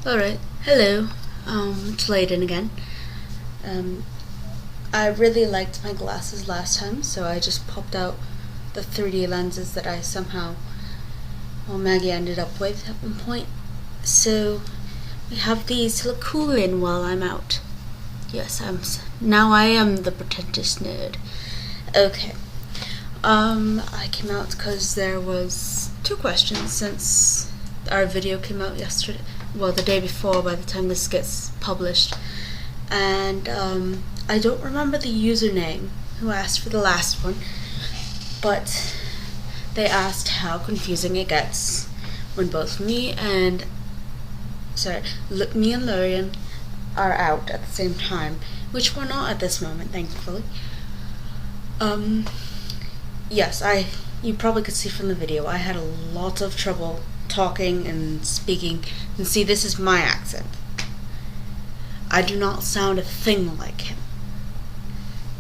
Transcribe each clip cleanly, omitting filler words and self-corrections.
Alright, hello. It's Laiden again. I really liked my glasses last time, so I just popped out the 3D lenses that Maggie ended up with at one point. So we have these to look cool in while I'm out. Yes, now I am the pretentious nerd. Okay. I came out because there was 2 questions since our video came out yesterday. Well, the day before, by the time this gets published. And I don't remember the username who asked for the last one, but they asked how confusing it gets when both me and Lorian are out at the same time, which we're not at this moment, thankfully. Yes, you probably could see from the video, I had a lot of trouble talking and speaking. And see, this is my accent. I do not sound a thing like him.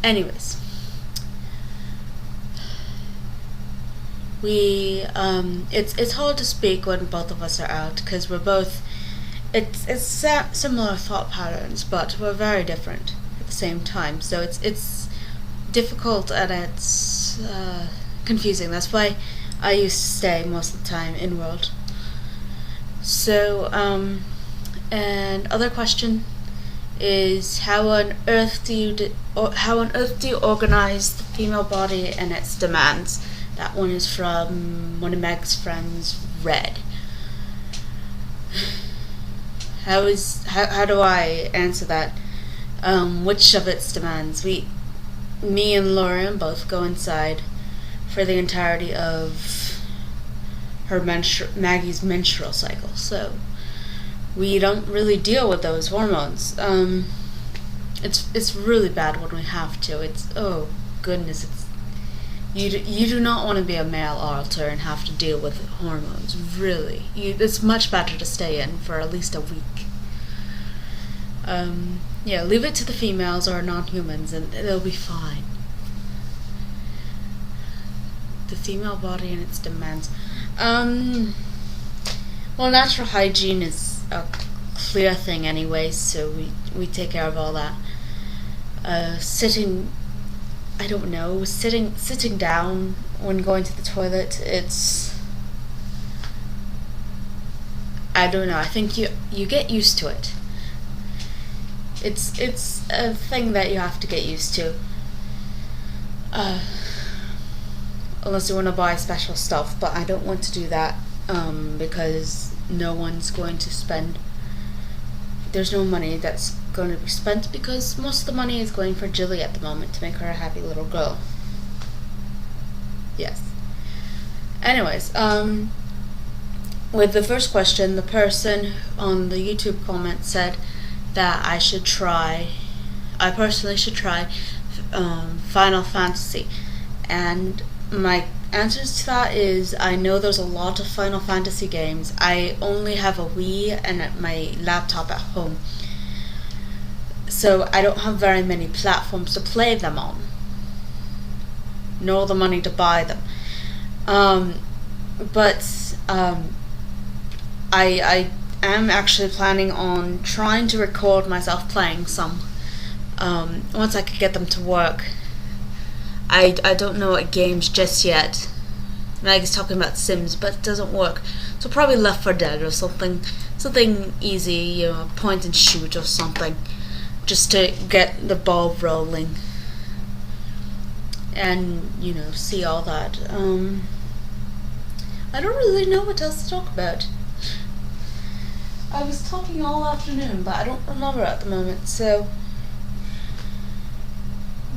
Anyways, it's hard to speak when both of us are out because we're both. It's similar thought patterns, but we're very different at the same time. So it's difficult and it's confusing. That's why I used to stay most of the time in world. So, and other question is how on earth do you organize the female body and its demands? That one is from one of Meg's friends, Red. How do I answer that? Which of its demands? Me and Lauren both go inside for the entirety of Maggie's menstrual cycle, so we don't really deal with those hormones. It's really bad when we have to. Oh goodness, you do not want to be a male alter and have to deal with hormones. Really, it's much better to stay in for at least a week. Yeah, leave it to the females or non-humans, and they'll be fine. The female body and its demands. Well, natural hygiene is a clear thing anyway, so we take care of all that. Sitting down when going to the toilet, I don't know, I think you get used to it. It's a thing that you have to get used to. Unless you want to buy special stuff, but I don't want to do that because no one's going to spend. There's no money that's going to be spent because most of the money is going for Jilly at the moment to make her a happy little girl. Yes. Anyways, with the first question, the person on the YouTube comment said that I personally should try Final Fantasy, and my answers to that is I know there's a lot of Final Fantasy games. I only have a Wii and my laptop at home, so I don't have very many platforms to play them on, nor the money to buy them. But I am actually planning on trying to record myself playing some once I could get them to work. I don't know what games just yet. Maggie's talking about Sims, but it doesn't work. So probably Left 4 Dead or something easy, point and shoot or something, just to get the ball rolling and see all that. I don't really know what else to talk about. I was talking all afternoon, but I don't remember at the moment. So,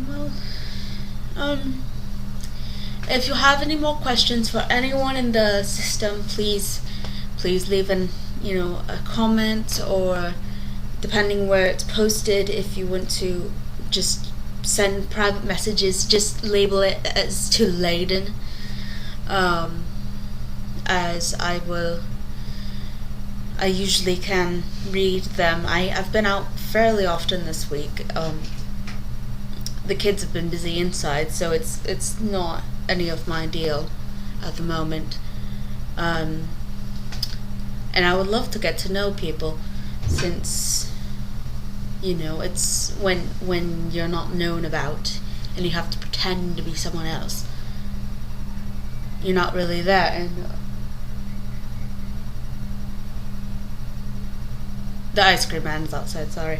well. If you have any more questions for anyone in the system, please leave a comment, or depending where it's posted, if you want to just send private messages, just label it as to Laiden, as I usually can read them. I've been out fairly often this week. The kids have been busy inside, so it's not any of my deal at the moment. And I would love to get to know people. since it's when you're not known about and you have to pretend to be someone else. You're not really there, and the ice cream man's outside. Sorry.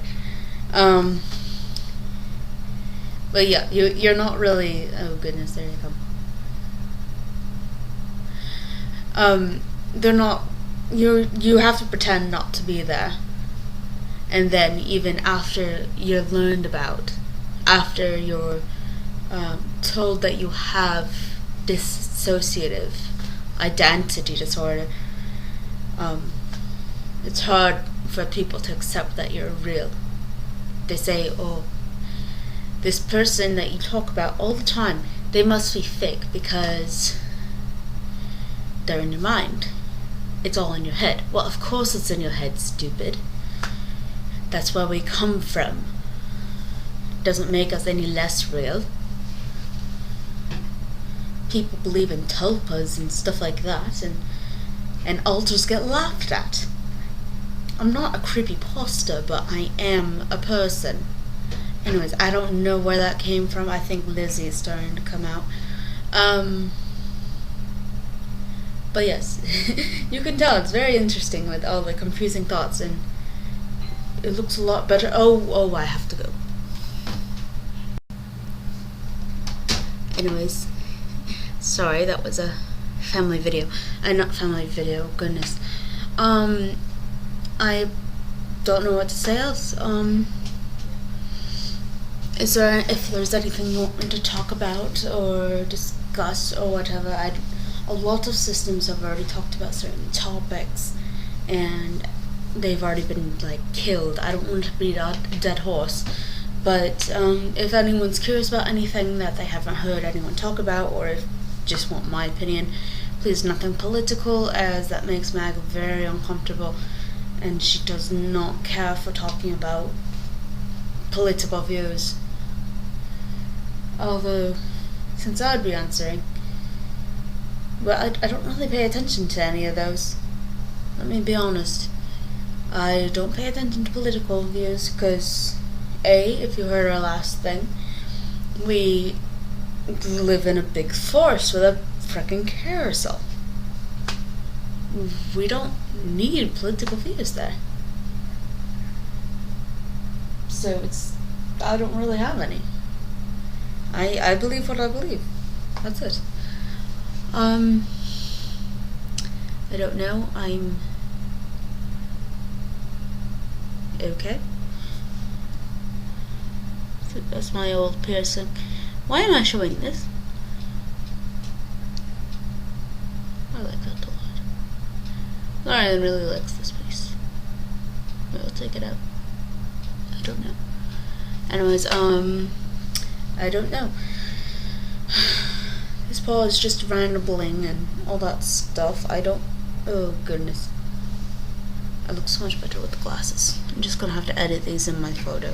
But yeah, you're not really. Oh goodness, there you come. They're not. You have to pretend not to be there, and then even after you're learned about, after you're told that you have dissociative identity disorder, it's hard for people to accept that you're real. They say, oh, this person that you talk about all the time, they must be fake because they're in your mind. It's all in your head. Well, of course it's in your head, stupid. That's where we come from. Doesn't make us any less real. People believe in tulpas and stuff like that, and altars get laughed at. I'm not a creepypasta, but I am a person. Anyways, I don't know where that came from. I think Lizzie is starting to come out. But yes, you can tell it's very interesting with all the confusing thoughts, and it looks a lot better. Oh, I have to go. Anyways, sorry, that was a family video. Not family video, goodness. I don't know what to say else. If there's anything you want me to talk about or discuss or whatever, a lot of systems have already talked about certain topics, and they've already been killed. I don't want to beat a dead horse, but if anyone's curious about anything that they haven't heard anyone talk about, or if just want my opinion, please, nothing political, as that makes Mag very uncomfortable, and she does not care for talking about political views. Although, since I'd be answering, well, I don't really pay attention to any of those. Let me be honest. I don't pay attention to political views because, if you heard our last thing, we live in a big forest with a frickin' carousel. We don't need political views there. So I don't really have any. I believe what I believe. That's it. I don't know. I'm okay. So that's my old piercing. Why am I showing this? I like that a lot. Lauren really likes this piece. Maybe I'll take it out. I don't know. Anyways, I don't know. This Paul is just rambling and all that stuff. Oh goodness. I look so much better with the glasses. I'm just gonna have to edit these in my photo.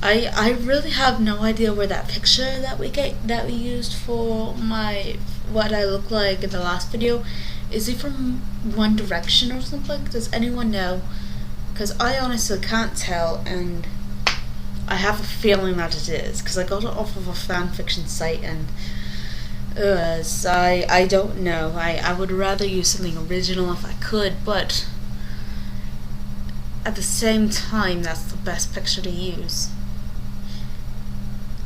I really have no idea where that picture that we used for what I look like in the last video. Is it from One Direction or something? Does anyone know? Because I honestly can't tell, and I have a feeling that it is, because I got it off of a fanfiction site, and so I don't know. I would rather use something original if I could, but at the same time, that's the best picture to use.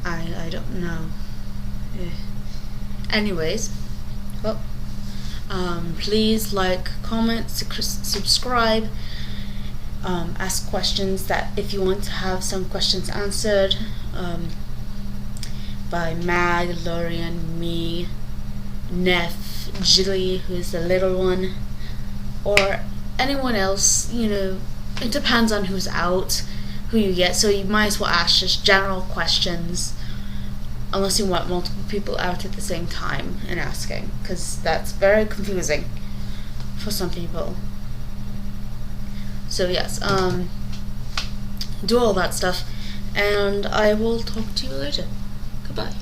I don't know. Anyways, well, please like, comment, subscribe, ask questions. That if you want to have some questions answered by Mag, Lorian, me, Neff, Jilly, who's the little one, or anyone else, it depends on who's out, who you get, so you might as well ask just general questions, unless you want multiple people out at the same time and asking, because that's very confusing for some people. So yes, do all that stuff, and I will talk to you later. Goodbye.